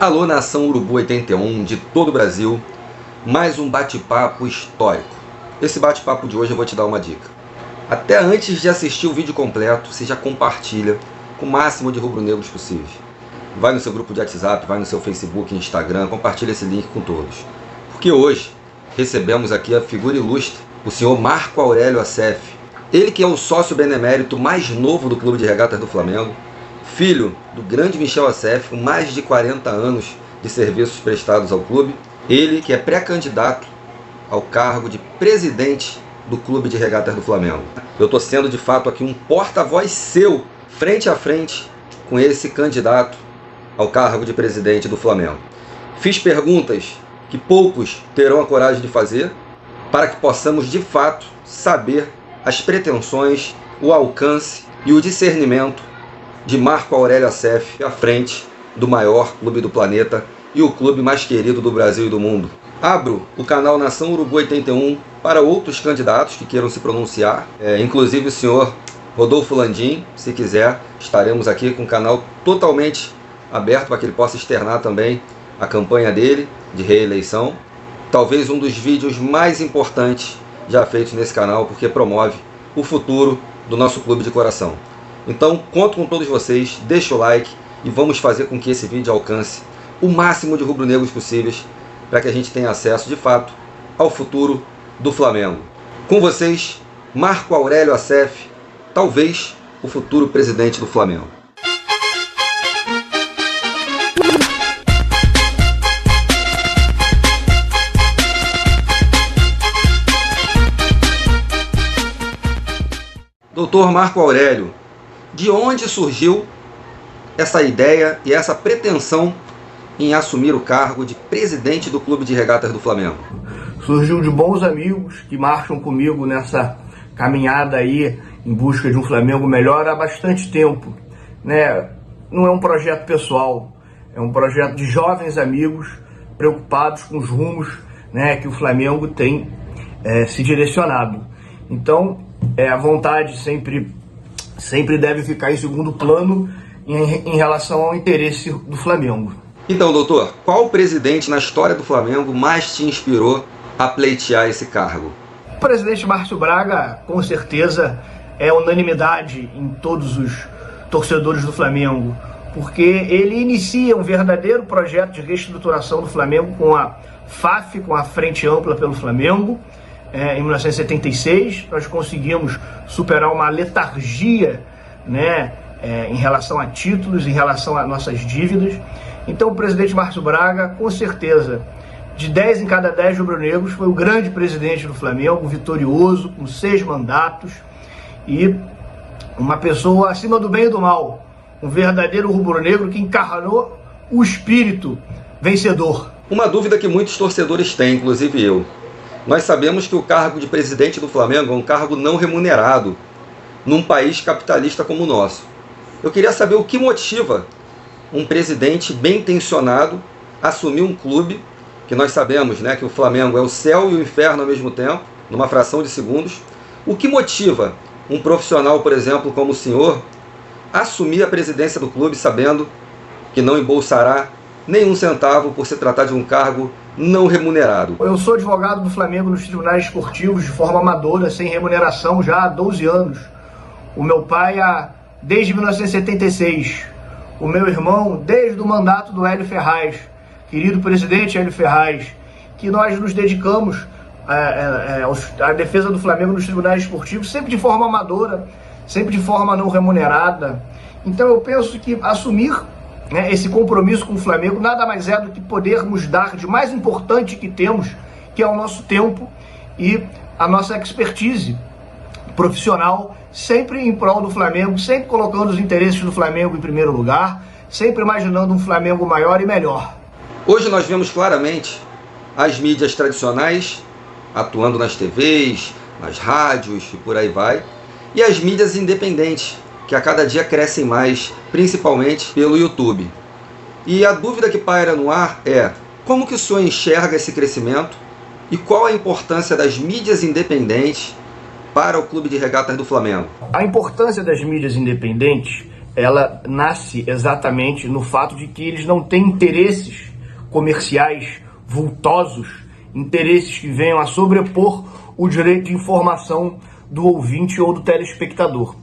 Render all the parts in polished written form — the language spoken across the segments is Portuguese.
Alô, nação Urubu 81 de todo o Brasil, mais um bate-papo histórico. Esse bate-papo de hoje eu vou te dar uma dica. Até antes de assistir o vídeo completo, você já compartilha com o máximo de rubro-negros possível. Vai no seu grupo de WhatsApp, vai no seu Facebook, Instagram, compartilha esse link com todos. Porque hoje recebemos aqui a figura ilustre, o senhor Marco Aurélio Assef. Ele que é o sócio benemérito mais novo do Clube de Regatas do Flamengo, filho do grande Michel Assef, com mais de 40 anos de serviços prestados ao clube. Ele que é pré-candidato ao cargo de presidente do Clube de Regatas do Flamengo. Eu estou sendo de fato aqui um porta-voz seu, frente a frente com esse candidato ao cargo de presidente do Flamengo. Fiz perguntas que poucos terão a coragem de fazer, para que possamos de fato saber as pretensões, o alcance e o discernimento de Marco Aurélio Assef à frente do maior clube do planeta e o clube mais querido do Brasil e do mundo. Abro o canal Nação Urubu 81 para outros candidatos que queiram se pronunciar, inclusive o senhor Rodolfo Landim, se quiser, estaremos aqui com o canal totalmente aberto para que ele possa externar também a campanha dele de reeleição. Talvez um dos vídeos mais importantes já feitos nesse canal, porque promove o futuro do nosso clube de coração. Então, conto com todos vocês, deixa o like e vamos fazer com que esse vídeo alcance o máximo de rubro-negros possíveis para que a gente tenha acesso, de fato, ao futuro do Flamengo. Com vocês, Marco Aurélio Assef, talvez o futuro presidente do Flamengo. Doutor Marco Aurélio, de onde surgiu essa ideia e essa pretensão em assumir o cargo de presidente do Clube de Regatas do Flamengo? Surgiu de bons amigos que marcham comigo nessa caminhada aí em busca de um Flamengo melhor há bastante tempo, né? Não é um projeto pessoal, é um projeto de jovens amigos preocupados com os rumos, né, que o Flamengo tem se direcionado. Então, a vontade sempre deve ficar em segundo plano em relação ao interesse do Flamengo. Então, doutor, qual presidente na história do Flamengo mais te inspirou a pleitear esse cargo? O presidente Márcio Braga, com certeza, é unanimidade em todos os torcedores do Flamengo, porque ele inicia um verdadeiro projeto de reestruturação do Flamengo com a FAF, com a Frente Ampla pelo Flamengo. Em 1976, nós conseguimos superar uma letargia, né, em relação a títulos, em relação a nossas dívidas. Então o presidente Márcio Braga, com certeza, de 10 em cada 10 rubro-negros, foi o grande presidente do Flamengo, vitorioso, com 6 mandatos, e uma pessoa acima do bem e do mal, um verdadeiro rubro-negro que encarnou o espírito vencedor. Uma dúvida que muitos torcedores têm, inclusive eu. Nós sabemos que o cargo de presidente do Flamengo é um cargo não remunerado num país capitalista como o nosso. Eu queria saber o que motiva um presidente bem intencionado a assumir um clube, que nós sabemos, né, que o Flamengo é o céu e o inferno ao mesmo tempo, numa fração de segundos. O que motiva um profissional, por exemplo, como o senhor, a assumir a presidência do clube sabendo que não embolsará nenhum centavo por se tratar de um cargo não remunerado? Eu sou advogado do Flamengo nos tribunais esportivos de forma amadora, sem remuneração, já há 12 anos. O meu pai, desde 1976. O meu irmão, desde o mandato do Hélio Ferraz, querido presidente Hélio Ferraz, que nós nos dedicamos à defesa do Flamengo nos tribunais esportivos, sempre de forma amadora, sempre de forma não remunerada. Então eu penso que assumir, né, esse compromisso com o Flamengo nada mais é do que podermos dar de mais importante que temos, que é o nosso tempo e a nossa expertise profissional, sempre em prol do Flamengo, sempre colocando os interesses do Flamengo em primeiro lugar, sempre imaginando um Flamengo maior e melhor. Hoje nós vemos claramente as mídias tradicionais atuando nas TVs, nas rádios e por aí vai, e as mídias independentes, que a cada dia crescem mais, principalmente pelo YouTube. E a dúvida que paira no ar é: como que o senhor enxerga esse crescimento e qual a importância das mídias independentes para o Clube de Regatas do Flamengo? A importância das mídias independentes ela nasce exatamente no fato de que eles não têm interesses comerciais vultosos, interesses que venham a sobrepor o direito de informação do ouvinte ou do telespectador.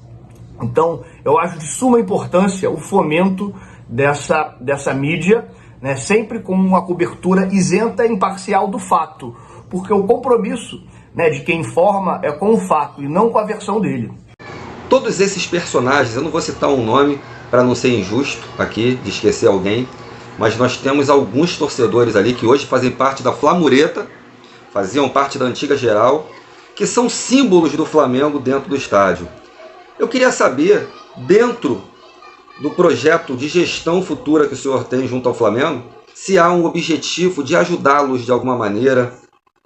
Então, eu acho de suma importância o fomento dessa mídia, né, sempre com uma cobertura isenta e imparcial do fato, porque o compromisso, né, de quem informa é com o fato e não com a versão dele. Todos esses personagens, eu não vou citar um nome para não ser injusto aqui, de esquecer alguém, mas nós temos alguns torcedores ali que hoje fazem parte da Flamureta, faziam parte da antiga geral, que são símbolos do Flamengo dentro do estádio. Eu queria saber, dentro do projeto de gestão futura que o senhor tem junto ao Flamengo, se há um objetivo de ajudá-los de alguma maneira,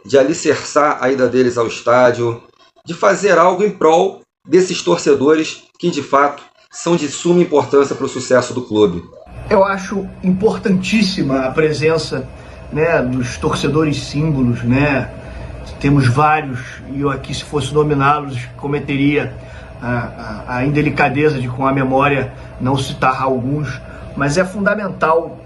de alicerçar a ida deles ao estádio, de fazer algo em prol desses torcedores que, de fato, são de suma importância para o sucesso do clube. Eu acho importantíssima a presença, né, dos torcedores símbolos, né? Temos vários, e eu aqui, se fosse nominá-los, cometeria a indelicadeza de, com a memória, não citar alguns, mas é fundamental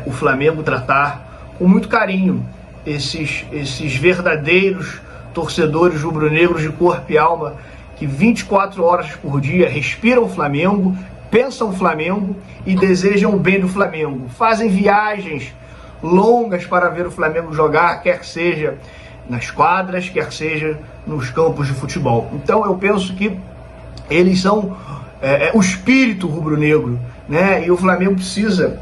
o Flamengo tratar com muito carinho esses verdadeiros torcedores rubro-negros de corpo e alma que 24 horas por dia respiram o Flamengo, pensam o Flamengo e desejam o bem do Flamengo. Fazem viagens longas para ver o Flamengo jogar, quer seja nas quadras, quer seja nos campos de futebol. Então eu penso que eles são o espírito rubro-negro, né? E o Flamengo precisa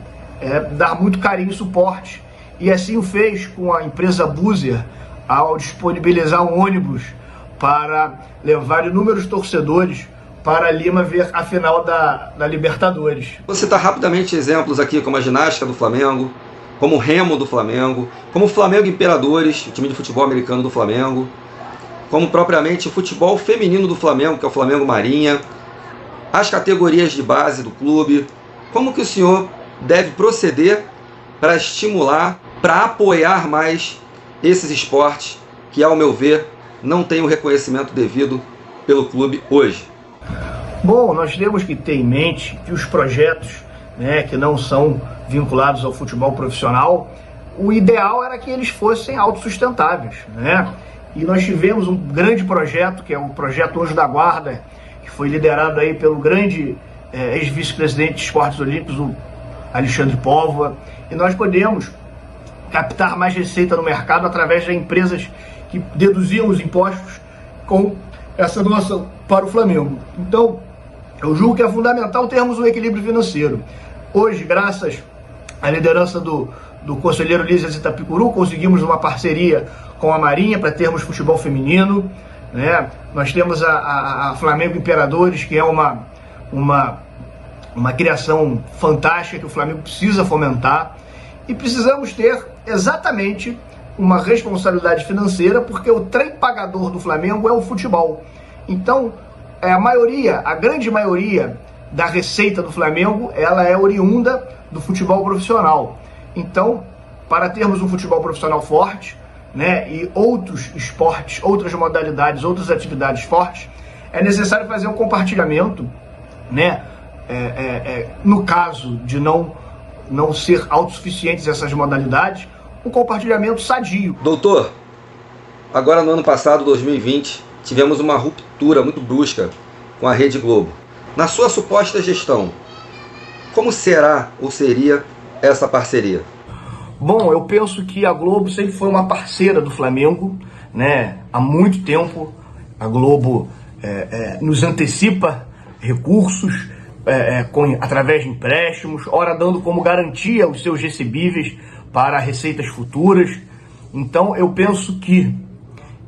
dar muito carinho e suporte. E assim o fez com a empresa Buser, ao disponibilizar um ônibus para levar inúmeros torcedores para Lima ver a final da Libertadores. Vou citar rapidamente exemplos aqui, como a ginástica do Flamengo, como o remo do Flamengo, como o Flamengo Imperadores, o time de futebol americano do Flamengo, como propriamente o futebol feminino do Flamengo, que é o Flamengo Marinha, as categorias de base do clube. Como que o senhor deve proceder para estimular, para apoiar mais esses esportes que, ao meu ver, não têm o reconhecimento devido pelo clube hoje? Bom, nós temos que ter em mente que os projetos, né, que não são vinculados ao futebol profissional, o ideal era que eles fossem autossustentáveis, né? E nós tivemos um grande projeto, que é o projeto Anjo da Guarda, que foi liderado aí pelo grande ex-vice-presidente de Esportes Olímpicos, o Alexandre Póvoa, e nós podemos captar mais receita no mercado através de empresas que deduziam os impostos com essa doação para o Flamengo. Então, eu julgo que é fundamental termos um equilíbrio financeiro. Hoje, graças à liderança do conselheiro Lísias Itapicuru, conseguimos uma parceria com a Marinha para termos futebol feminino, né? Nós temos a Flamengo Imperadores, que é uma criação fantástica que o Flamengo precisa fomentar, e precisamos ter exatamente uma responsabilidade financeira, porque o trem pagador do Flamengo é o futebol. Então, a grande maioria da receita do Flamengo, ela é oriunda do futebol profissional. Então, para termos um futebol profissional forte, né, e outros esportes, outras modalidades, outras atividades fortes, é necessário fazer um compartilhamento, né, no caso de não ser autossuficientes essas modalidades, um compartilhamento sadio. Doutor, agora no ano passado, 2020, tivemos uma ruptura muito brusca com a Rede Globo. Na sua suposta gestão, como será ou seria essa parceria? Bom, eu penso que a Globo sempre foi uma parceira do Flamengo, né? Há muito tempo a Globo nos antecipa recursos através de empréstimos, ora dando como garantia os seus recebíveis para receitas futuras. Então eu penso que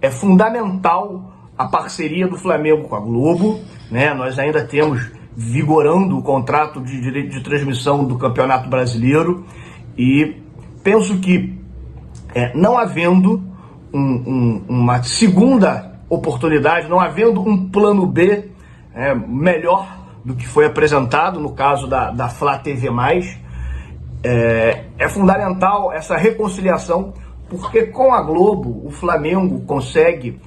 é fundamental a parceria do Flamengo com a Globo, né? Nós ainda temos vigorando o contrato de direito de transmissão do Campeonato Brasileiro, e penso que não havendo uma segunda oportunidade, não havendo um plano B melhor do que foi apresentado no caso da Flá TV+, é fundamental essa reconciliação, porque com a Globo o Flamengo consegue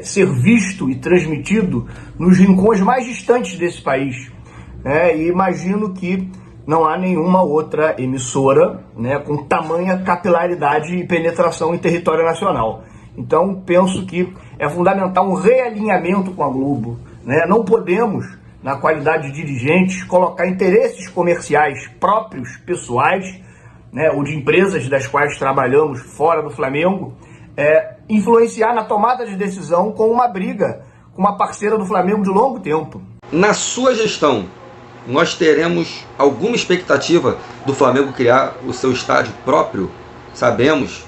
ser visto e transmitido nos rincões mais distantes desse país. e imagino que não há nenhuma outra emissora, né, com tamanha capilaridade e penetração em território nacional. Então penso que é fundamental um realinhamento com a Globo, né? Não podemos, na qualidade de dirigentes, colocar interesses comerciais próprios, pessoais, né, ou de empresas das quais trabalhamos fora do Flamengo, influenciar na tomada de decisão com uma briga com uma parceira do Flamengo de longo tempo. Na sua gestão, nós teremos alguma expectativa do Flamengo criar o seu estádio próprio? Sabemos,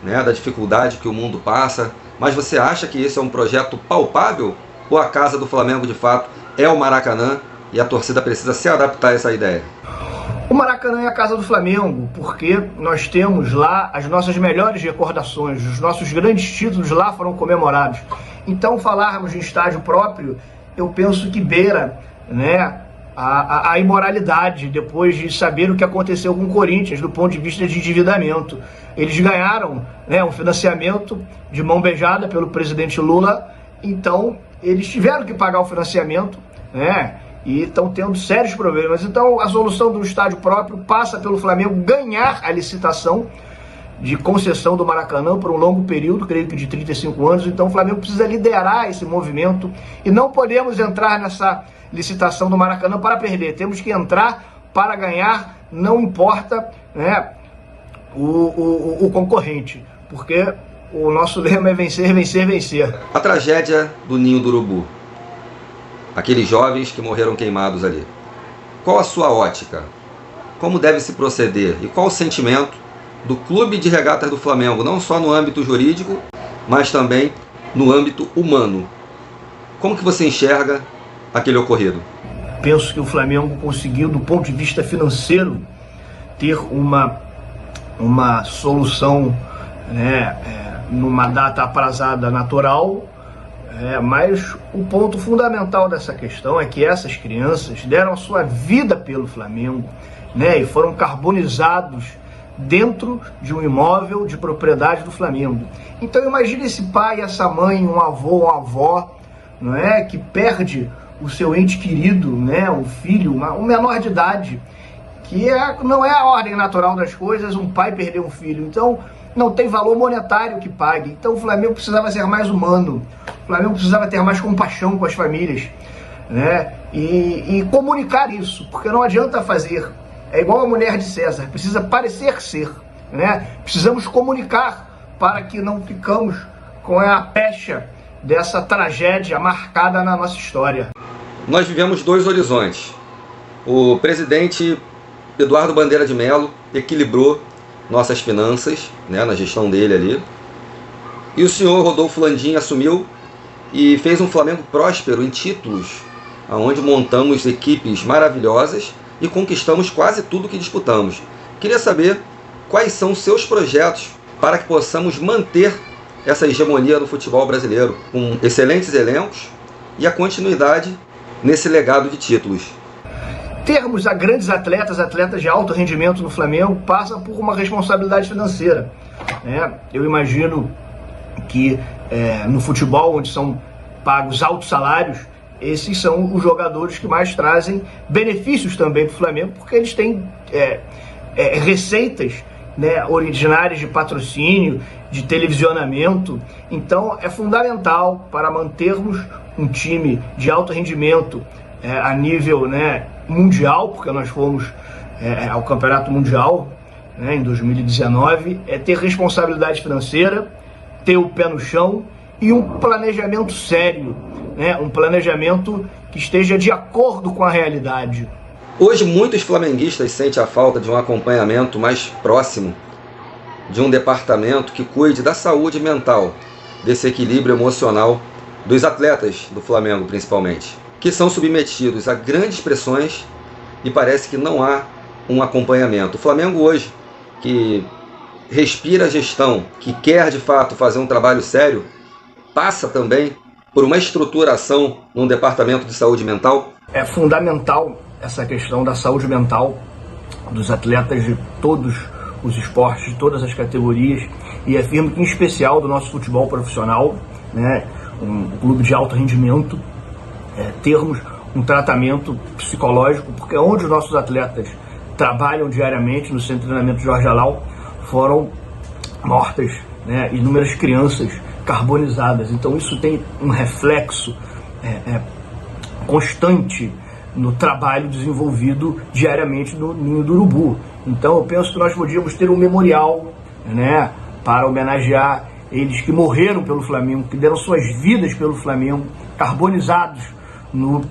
né, da dificuldade que o mundo passa, mas você acha que esse é um projeto palpável? Ou a casa do Flamengo, de fato, é o Maracanã e a torcida precisa se adaptar a essa ideia? O Maracanã é a casa do Flamengo, porque nós temos lá as nossas melhores recordações, os nossos grandes títulos lá foram comemorados. Então, falarmos de estádio próprio, eu penso que beira, né, a imoralidade, depois de saber o que aconteceu com o Corinthians, do ponto de vista de endividamento. Eles ganharam, né, um financiamento de mão beijada pelo presidente Lula, então eles tiveram que pagar o financiamento, né, e estão tendo sérios problemas. Então a solução do estádio próprio passa pelo Flamengo ganhar a licitação de concessão do Maracanã por um longo período, creio que de 35 anos. Então o Flamengo precisa liderar esse movimento e não podemos entrar nessa licitação do Maracanã para perder. Temos que entrar para ganhar, não importa, né, o concorrente, porque o nosso lema é vencer, vencer, vencer. A tragédia do Ninho do Urubu, aqueles jovens que morreram queimados ali. Qual a sua ótica? Como deve se proceder? E qual o sentimento do Clube de Regatas do Flamengo, não só no âmbito jurídico, mas também no âmbito humano? Como que você enxerga aquele ocorrido? Penso que o Flamengo conseguiu, do ponto de vista financeiro, ter uma solução, né, numa data aprazada natural, mas o ponto fundamental dessa questão é que essas crianças deram a sua vida pelo Flamengo, né, e foram carbonizados dentro de um imóvel de propriedade do Flamengo. Então imagine esse pai, essa mãe, um avô, uma avó, não é, que perde o seu ente querido, né, um filho, um menor de idade, que não é a ordem natural das coisas, um pai perder um filho. Então não tem valor monetário que pague. Então o Flamengo precisava ser mais humano, o Flamengo precisava ter mais compaixão com as famílias, né, e comunicar isso, porque não adianta fazer, é igual a mulher de César, precisa parecer ser, né, precisamos comunicar para que não ficamos com a pecha dessa tragédia marcada na nossa história. Nós vivemos dois horizontes. O presidente Eduardo Bandeira de Mello equilibrou nossas finanças, né, na gestão dele ali. E o senhor Rodolfo Landim assumiu e fez um Flamengo próspero em títulos, onde montamos equipes maravilhosas e conquistamos quase tudo que disputamos. Queria saber quais são os seus projetos para que possamos manter essa hegemonia no futebol brasileiro, com excelentes elencos e a continuidade nesse legado de títulos. Termos a grandes atletas de alto rendimento no Flamengo passa por uma responsabilidade financeira, né? Eu imagino que no futebol, onde são pagos altos salários, esses são os jogadores que mais trazem benefícios também para o Flamengo, porque eles têm receitas, né, originárias de patrocínio, de televisionamento. Então é fundamental para mantermos um time de alto rendimento a nível, né, mundial, porque nós fomos ao Campeonato Mundial, né, em 2019, ter responsabilidade financeira, ter o pé no chão e um planejamento sério, né, um planejamento que esteja de acordo com a realidade. Hoje muitos flamenguistas sentem a falta de um acompanhamento mais próximo, de um departamento que cuide da saúde mental, desse equilíbrio emocional dos atletas do Flamengo principalmente, que são submetidos a grandes pressões e parece que não há um acompanhamento. O Flamengo hoje, que respira a gestão, que quer de fato fazer um trabalho sério, passa também por uma estruturação num departamento de saúde mental? É fundamental essa questão da saúde mental dos atletas de todos os esportes, de todas as categorias, e afirmo que em especial do nosso futebol profissional, né, um clube de alto rendimento, termos um tratamento psicológico, porque onde os nossos atletas trabalham diariamente no centro de treinamento Jorge Alau, foram mortas, né, inúmeras crianças carbonizadas. Então isso tem um reflexo constante no trabalho desenvolvido diariamente no Ninho do Urubu. Então eu penso que nós podíamos ter um memorial, né, para homenagear eles que morreram pelo Flamengo, que deram suas vidas pelo Flamengo, carbonizados no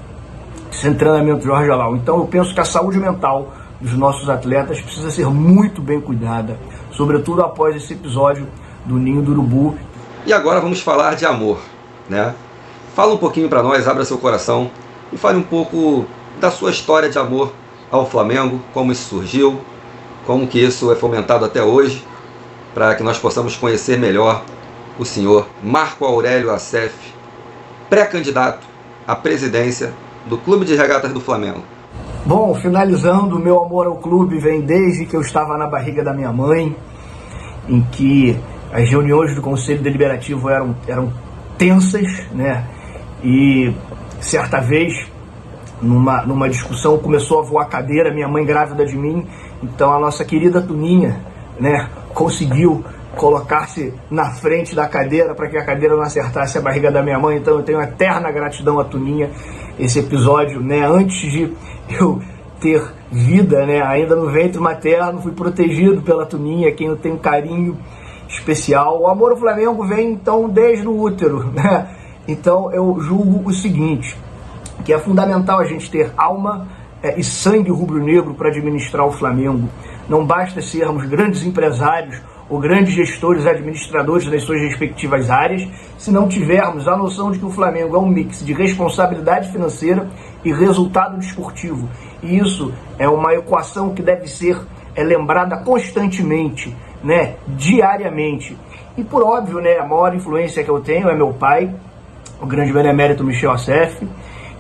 centro de treinamento Jorge Alau. Então eu penso que a saúde mental dos nossos atletas precisa ser muito bem cuidada, sobretudo após esse episódio do Ninho do Urubu. E agora vamos falar de amor, né? Fala um pouquinho para nós, abra seu coração e fale um pouco da sua história de amor ao Flamengo, como isso surgiu, como que isso é fomentado até hoje, para que nós possamos conhecer melhor o senhor Marco Aurélio Assef, pré-candidato à presidência do Clube de Regatas do Flamengo. Bom, finalizando, o meu amor ao clube vem desde que eu estava na barriga da minha mãe, em que as reuniões do Conselho Deliberativo eram tensas, né? E certa vez, numa discussão, começou a voar cadeira, minha mãe grávida de mim, então a nossa querida Tuninha, né, conseguiu colocar-se na frente da cadeira para que a cadeira não acertasse a barriga da minha mãe. Então eu tenho eterna gratidão à Tuninha. Esse episódio, né, antes de eu ter vida, né, ainda no ventre materno, fui protegido pela Tuninha, quem eu tenho um carinho especial. O amor ao Flamengo vem então desde o útero, né? Então eu julgo o seguinte, que é fundamental a gente ter alma e sangue rubro-negro para administrar o Flamengo. Não basta sermos grandes empresários ou grandes gestores, administradores das suas respectivas áreas, se não tivermos a noção de que o Flamengo é um mix de responsabilidade financeira e resultado desportivo. E isso é uma equação que deve ser lembrada constantemente, né, diariamente. E por óbvio, né, a maior influência que eu tenho é meu pai, o grande benemérito Michel Assef,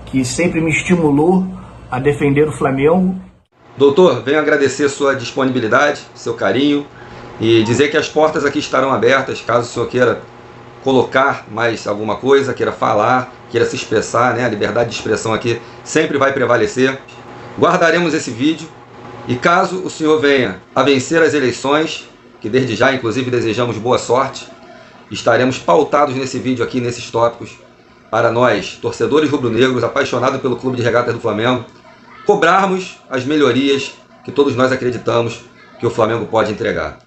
que sempre me estimulou a defender o Flamengo. Doutor, venho agradecer sua disponibilidade, seu carinho e dizer que as portas aqui estarão abertas, caso o senhor queira colocar mais alguma coisa, queira falar, queira se expressar, né? A liberdade de expressão aqui sempre vai prevalecer. Guardaremos esse vídeo e caso o senhor venha a vencer as eleições, que desde já inclusive desejamos boa sorte, estaremos pautados nesse vídeo aqui, nesses tópicos, para nós, torcedores rubro-negros, apaixonados pelo Clube de Regatas do Flamengo, cobrarmos as melhorias que todos nós acreditamos que o Flamengo pode entregar.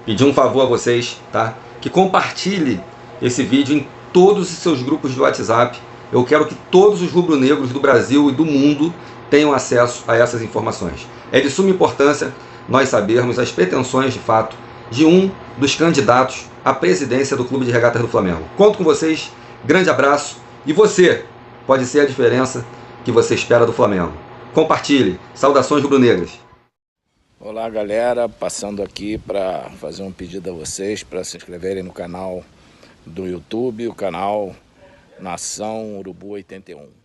Pedir um favor a vocês, tá? Que compartilhe esse vídeo em todos os seus grupos do WhatsApp. Eu quero que todos os rubro-negros do Brasil e do mundo tenham acesso a essas informações. É de suma importância nós sabermos as pretensões de fato de um dos candidatos à presidência do Clube de Regatas do Flamengo. Conto com vocês, grande abraço e você pode ser a diferença que você espera do Flamengo. Compartilhe. Saudações rubro-negras. Olá galera, passando aqui para fazer um pedido a vocês para se inscreverem no canal do YouTube, o canal Nação Urubu 81.